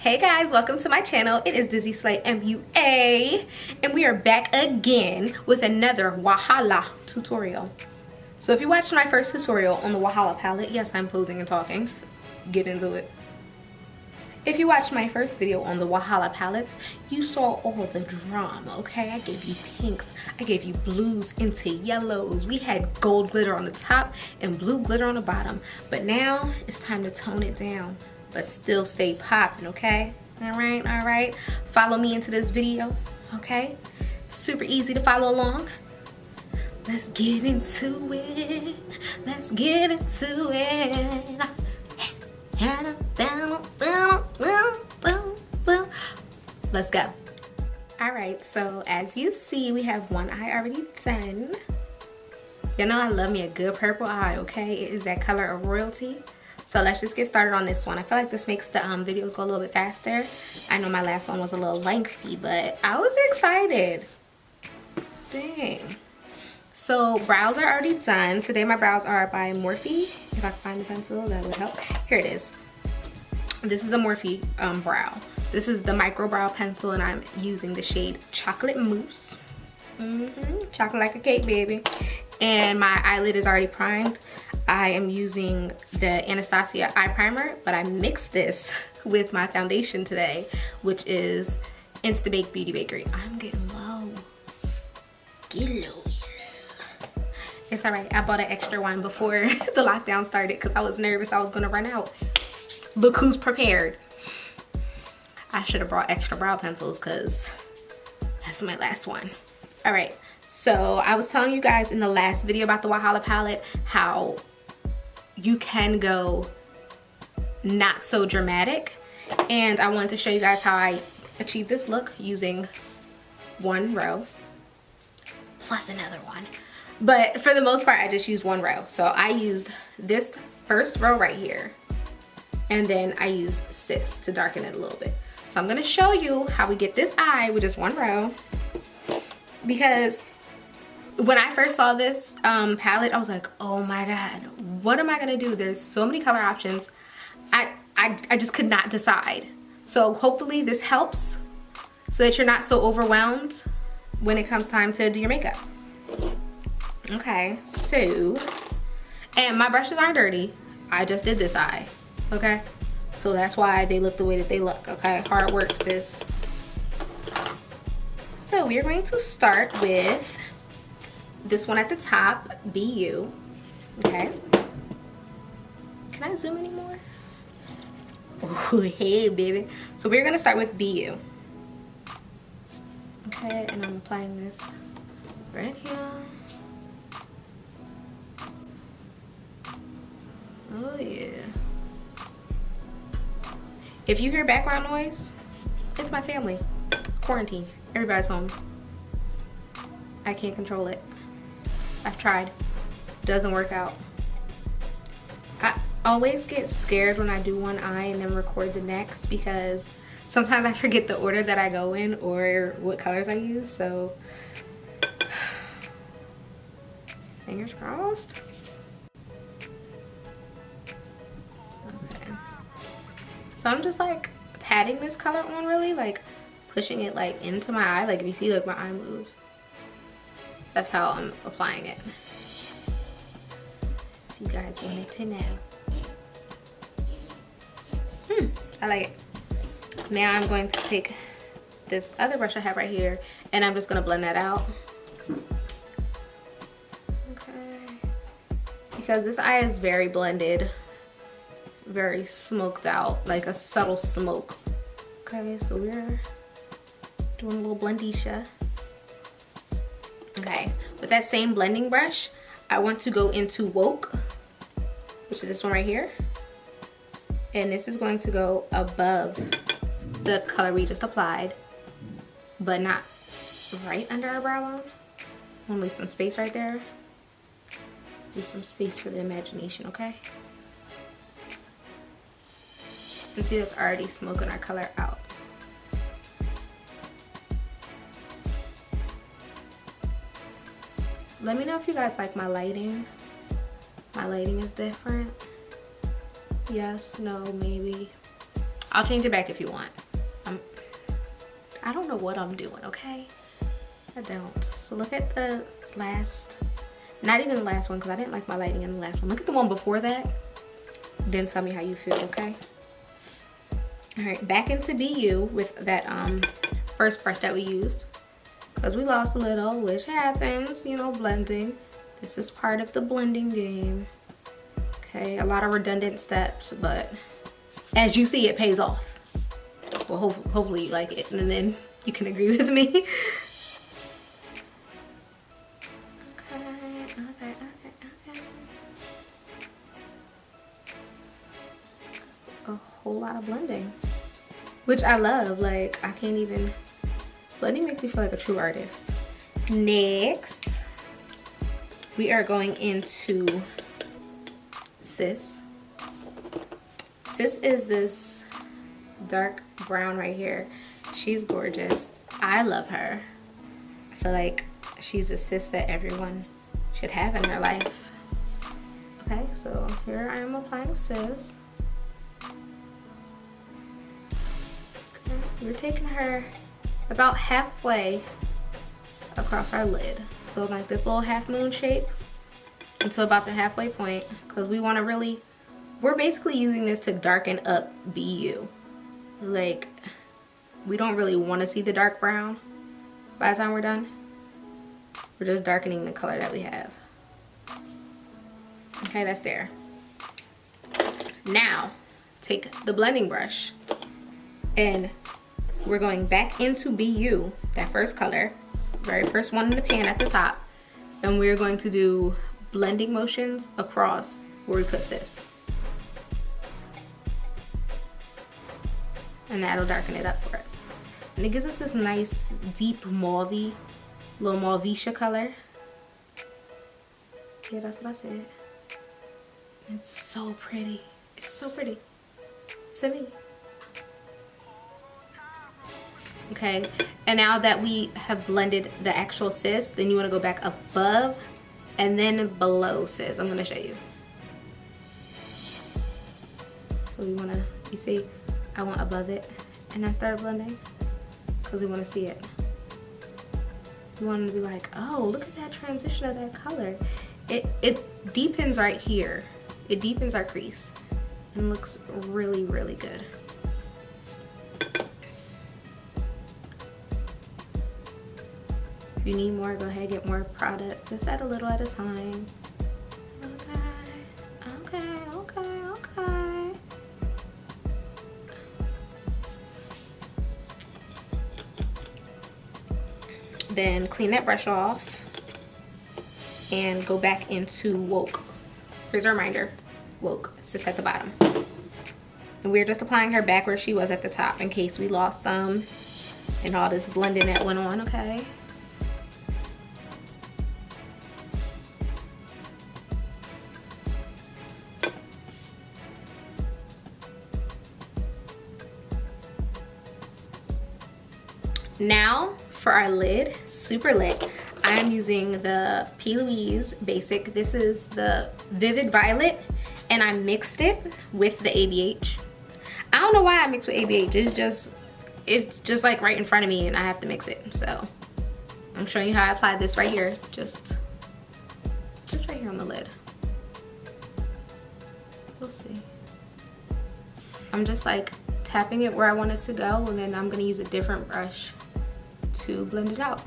Hey guys, welcome to my channel. It is Dizzy Slay MUA, and we are back again with another Wahala tutorial. So if you watched my first tutorial on the Wahala palette, yes, I'm posing and talking. Get into it. If you watched my first video on the Wahala palette, you saw all the drama, okay? I gave you pinks, I gave you blues into yellows. We had gold glitter on the top and blue glitter on the bottom. But now it's time to tone it down, but still stay popping, okay? All right. Follow me into this video, okay? Super easy to follow along. Let's get into it. Let's get into it. Let's go. All right, so as you see, we have one eye already done. You know I love me a good purple eye, okay? It is that color of royalty. So let's just get started on this one. I feel like this makes the videos go a little bit faster. I know my last one was a little lengthy, but I was excited. Dang. So brows are already done. Today my brows are by Morphe. If I can find the pencil, that would help. Here it is. This is a Morphe brow. This is the micro brow pencil, and I'm using the shade Chocolate Mousse. Chocolate like a cake, baby. And my eyelid is already primed. I am using the Anastasia eye primer, but I mixed this with my foundation today, which is Insta Beauty Bakery. I'm getting low. Get low. It's all right. I bought an extra one before the lockdown started because I was nervous I was gonna run out. Look who's prepared. I should have brought extra brow pencils because that's my last one. All right. So I was telling you guys in the last video about the Wahala palette how you can go not so dramatic, and I wanted to show you guys how I achieved this look using one row plus another one. But for the most part, I just used one row. So I used this first row right here, and then I used sis to darken it a little bit. So I'm gonna show you how we get this eye with just one row, because when I first saw this palette, I was like, oh my God, what am I gonna do? There's so many color options. I just could not decide. So hopefully this helps so that you're not so overwhelmed when it comes time to do your makeup. Okay, so, and my brushes aren't dirty. I just did this eye, okay? So that's why they look the way that they look, okay? Hard work, sis. So we're going to start with this one at the top, Be You, okay? Can I zoom anymore? Oh, hey, baby. So we're gonna start with Be You. Okay, and I'm applying this right here. Oh yeah. If you hear background noise, it's my family. Quarantine. Everybody's home. I can't control it. I've tried. Doesn't work out. I always get scared when I do one eye and then record the next, because sometimes I forget the order that I go in or what colors I use, so fingers crossed. Okay. So I'm just like patting this color on, really, like pushing it like into my eye. Like if you see, like my eye moves. That's how I'm applying it. If you guys wanted to know. I like it. Now I'm going to take this other brush I have right here, and I'm just gonna blend that out. Okay. Because this eye is very blended, very smoked out, like a subtle smoke. Okay, so we're doing a little blendisha. Okay, with that same blending brush, I want to go into Woke, which is this one right here. And this is going to go above the color we just applied, but not right under our brow bone. I'm gonna leave some space right there. Leave some space for the imagination, okay? And see, that's already smoking our color out. Let me know if you guys like my lighting. My lighting is different. Yes, no, maybe. I'll change it back if you want. I don't know what I'm doing, okay? I don't. So look at the last, not even the last one, because I didn't like my lighting in the last one. Look at the one before that. Then tell me how you feel, okay? All right, back into BU with that first brush that we used, because we lost a little, which happens, you know, blending. This is part of the blending game. Okay, a lot of redundant steps, but as you see, it pays off. Well, hopefully you like it, and then you can agree with me. Okay. That's a whole lot of blending, which I love. Like, I can't even, blending makes me feel like a true artist. Next, we are going into Sis. Sis is this dark brown right here. She's gorgeous. I love her. I feel like she's a sis that everyone should have in their life. Okay, so here I am applying Sis. Okay, we're taking her about halfway across our lid. So like this little half moon shape until about the halfway point, because we want to really, we're basically using this to darken up BU. Like, we don't really want to see the dark brown by the time we're done. We're just darkening the color that we have. Okay, that's there. Now, take the blending brush and we're going back into BU, that first color, very first one in the pan at the top, and we're going to do blending motions across where we put Sis. And that'll darken it up for us. And it gives us this nice deep mauve-y, little mauve-isha color. Yeah, that's what I said. It's so pretty. It's so pretty to me. Okay, and now that we have blended the actual Sis, then you want to go back above and then below Sis. I'm going to show you. So we want to, you see, I went above it and I started blending because we want to see it. We want to be like, oh, look at that transition of that color. It deepens right here. It deepens our crease and looks really, really good. If you need more, go ahead, get more product. Just add a little at a time. Okay. Then clean that brush off and go back into Woke. Here's a reminder, Woke, Sis at the bottom. And we're just applying her back where she was at the top in case we lost some and all this blending that went on, okay? Now for our lid, super lit, I am using the P. Louise Basic. This is the Vivid Violet, and I mixed it with the ABH. I don't know why I mixed with ABH. It's just like right in front of me, and I have to mix it. So I'm showing you how I apply this right here, just right here on the lid. We'll see. I'm just like tapping it where I want it to go, and then I'm gonna use a different brush to blend it out.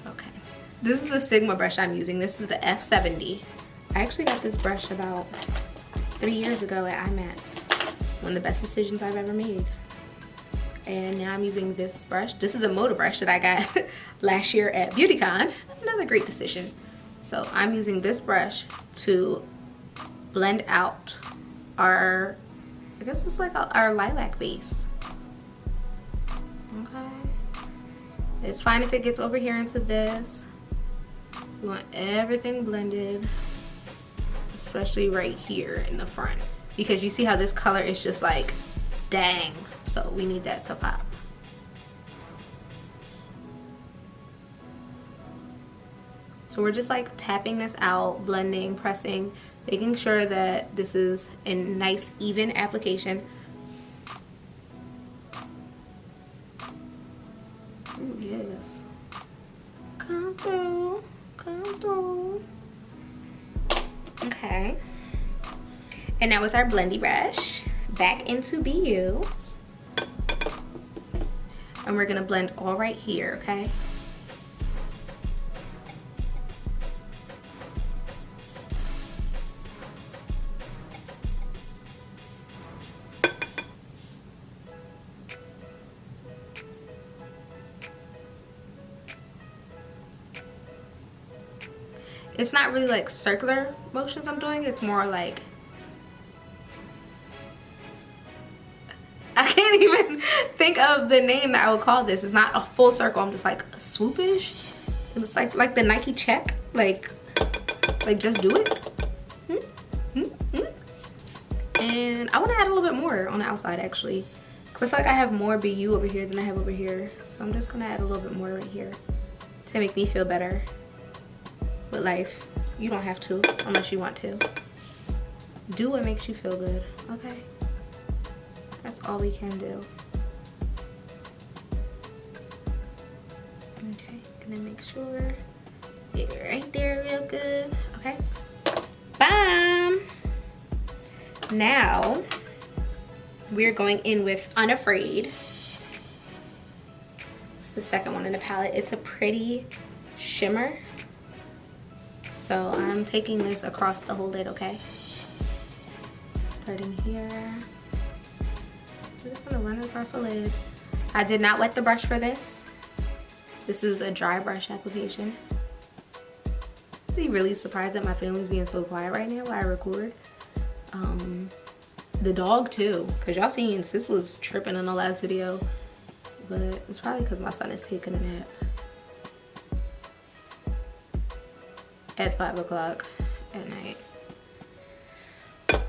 Okay, this is the Sigma brush I'm using. This is the F70. I actually got this brush about 3 years ago at IMAX. One of the best decisions I've ever made. And now I'm using this brush. This is a motor brush that I got last year at BeautyCon. Another great decision. So I'm using this brush to blend out our, I guess it's like our lilac base. Okay. It's fine if it gets over here into this. We want everything blended, especially right here in the front. Because you see how this color is just like, dang. So we need that to pop. So we're just like tapping this out, blending, pressing, making sure that this is a nice even application. Ooh, yes. Come through, come through. Okay. And now with our blendy brush, back into BU. And we're gonna blend all right here, okay? It's not really like circular motions I'm doing, it's more like, I can't even think of the name that I would call this. It's not a full circle, I'm just like a swoopish. It's like the Nike check, like just do it. And I want to add a little bit more on the outside actually, because I feel like I have more BU over here than I have over here. So I'm just gonna add a little bit more right here to make me feel better with life. You don't have to unless you want to. Do what makes you feel good, okay? That's all we can do. Okay, gonna make sure you're right there real good, okay? Bam! Now, we're going in with Unafraid. It's the second one in the palette. It's a pretty shimmer. So I'm taking this across the whole lid, okay? Starting here. I'm just gonna run it across the lid. I did not wet the brush for this. This is a dry brush application. I'm really surprised at my family's being so quiet right now while I record. The dog too, because y'all seen sis was tripping in the last video, but it's probably because my son is taking a nap at 5 o'clock at night.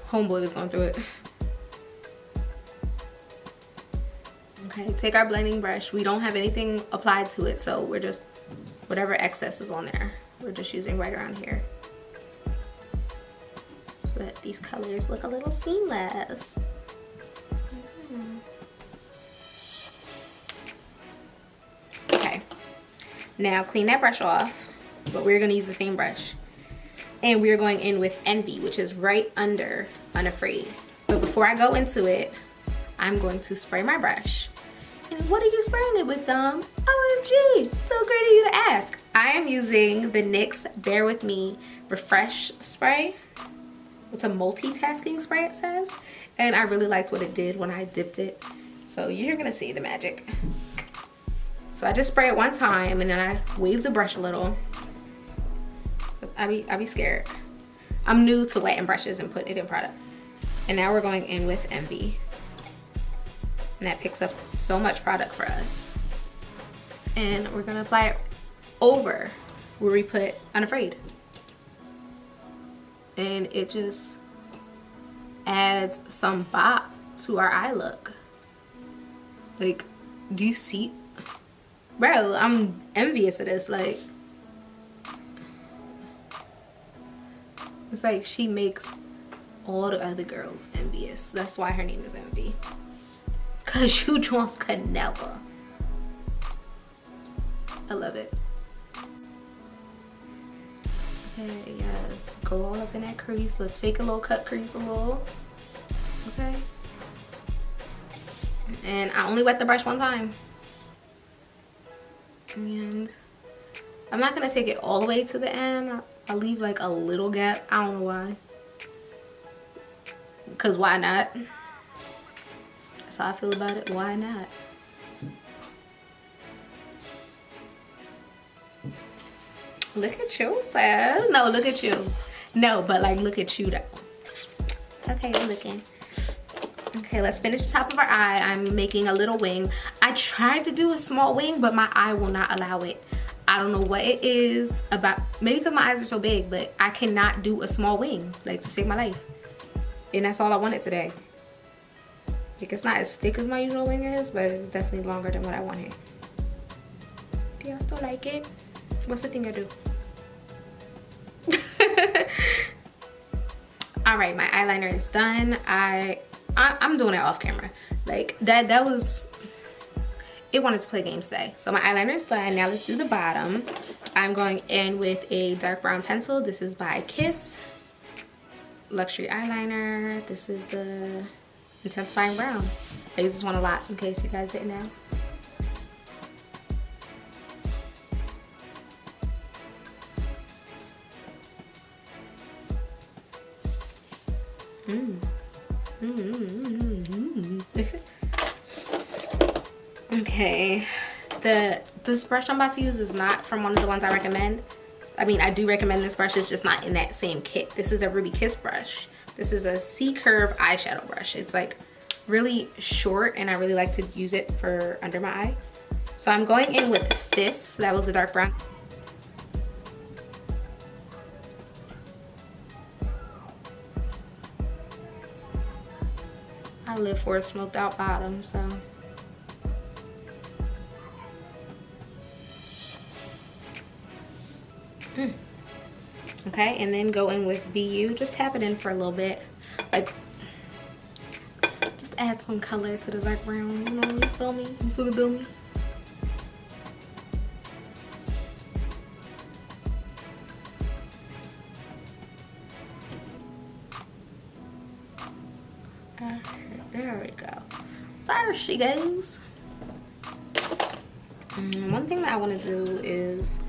Homeboy was going through it. Okay, take our blending brush. We don't have anything applied to it, so we're just, whatever excess is on there, we're just using right around here, so that these colors look a little seamless. Okay, now clean that brush off, but we're gonna use the same brush. And we're going in with Envy, which is right under Unafraid. But before I go into it, I'm going to spray my brush. And what are you spraying it with, OMG, so great of you to ask. I am using the Nyx Bear With Me Refresh Spray. It's a multitasking spray, it says. And I really liked what it did when I dipped it. So you're gonna see the magic. So I just spray it one time and then I wave the brush a little. I be scared. I'm new to wetting brushes and putting it in product. And now we're going in with Envy. And that picks up so much product for us. And we're gonna apply it over where we put Unafraid. And it just adds some bop to our eye look. Like, do you see? Bro, I'm envious of this. Like, it's like she makes all the other girls envious. That's why her name is Envy. Cause you joints could never. I love it. Okay, yes. Go all up in that crease. Let's fake a little cut crease a little. Okay. And I only wet the brush one time. And I'm not gonna take it all the way to the end. I'll leave like a little gap. I don't know why. Cause why not? That's how I feel about it. Why not? Look at you, sir. No, look at you. No, but like look at you though. Okay, I'm looking. Okay, let's finish the top of our eye. I'm making a little wing. I tried to do a small wing, but my eye will not allow it. I don't know what it is about, maybe because my eyes are so big, but I cannot do a small wing, like to save my life. And that's all I wanted today. Like, it's not as thick as my usual wing is, but it's definitely longer than what I wanted. Do y'all still like it? What's the thing I do? All right, my eyeliner is done. I'm doing it off camera. Like that was, it wanted to play games today. So my eyeliner is done. Now let's do the bottom. I'm going in with a dark brown pencil. This is by Kiss Luxury Eyeliner. This is the Intensifying Brown. I use this one a lot, in case you guys didn't know. Okay, this brush I'm about to use is not from one of the ones I recommend. I mean, I do recommend this brush, it's just not in that same kit. This is a Ruby Kiss brush. This is a C-curve eyeshadow brush. It's like really short and I really like to use it for under my eye. So I'm going in with Sis, that was the dark brown. I live for a smoked out bottom, so. Okay, and then go in with BU. Just tap it in for a little bit. Like, just add some color to the dark brown, you know, you feel me? You feel me? There we go. There she goes. One thing that I want to do is,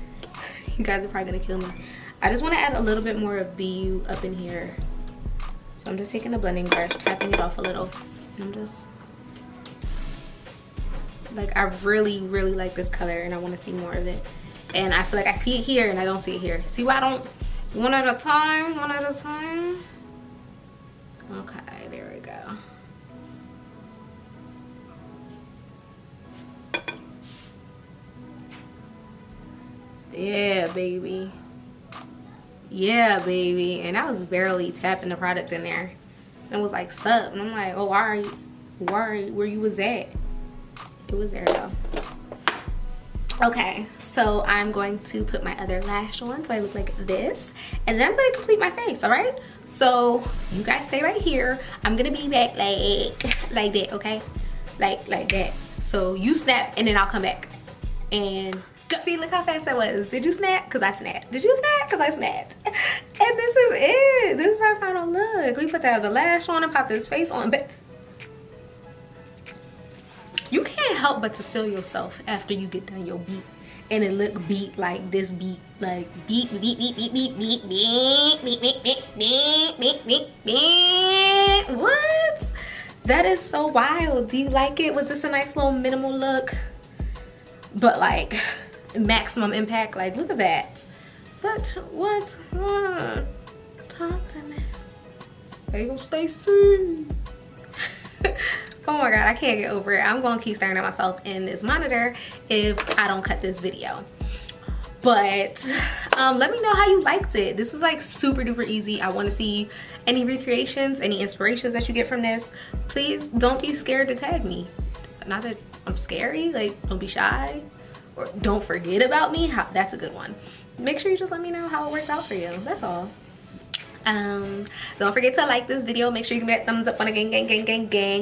you guys are probably gonna kill me. I just want to add a little bit more of BU up in here. So I'm just taking the blending brush, tapping it off a little. And I'm just, like, I really, really like this color and I want to see more of it. And I feel like I see it here and I don't see it here. See why I don't, one at a time, one at a time. Okay, there we go. Yeah, baby. Yeah, baby. And I was barely tapping the product in there. And it was like, sup? And I'm like, oh, where you was at? It was there though. Okay, so I'm going to put my other lash on so I look like this. And then I'm going to complete my face, all right? So you guys stay right here. I'm going to be back like that, okay? Like that. So you snap and then I'll come back. And go. See, look how fast I was. Did you snap? Because I snapped. Did you snap? Because I snapped. And this is it. This is our final look. We put the other lash on and pop this face on. But you can't help but to feel yourself after you get done your beat. And it look beat like this beat. Like beat. What? That is so wild. Do you like it? Was this a nice little minimal look? But like maximum impact, like look at that. But what? Talk to me. There you go, Stacy. Oh my god, I can't get over it. I'm gonna keep staring at myself in this monitor if I don't cut this video. But let me know how you liked it. This is like super duper easy. I want to see any recreations, any inspirations that you get from this. Please don't be scared to tag me. Not that I'm scary, like don't be shy, or don't forget about me. That's a good one. Make sure you just let me know how it works out for you. That's all. Don't forget to like this video. Make sure you give me that thumbs up on a gang.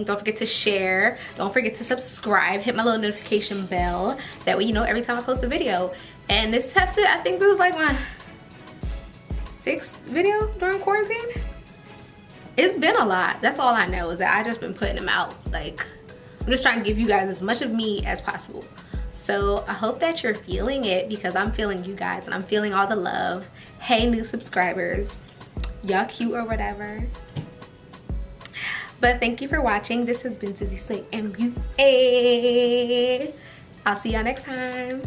Don't forget to share. Don't forget to subscribe. Hit my little notification bell. That way you know every time I post a video. And this tested, I think this is like my 6th video during quarantine. It's been a lot. That's all I know, is that I just been putting them out. Like, I'm just trying to give you guys as much of me as possible. So I hope that you're feeling it, because I'm feeling you guys and I'm feeling all the love. Hey, new subscribers. Y'all cute or whatever. But thank you for watching. This has been Tizzy Slate MUA. I'll see y'all next time.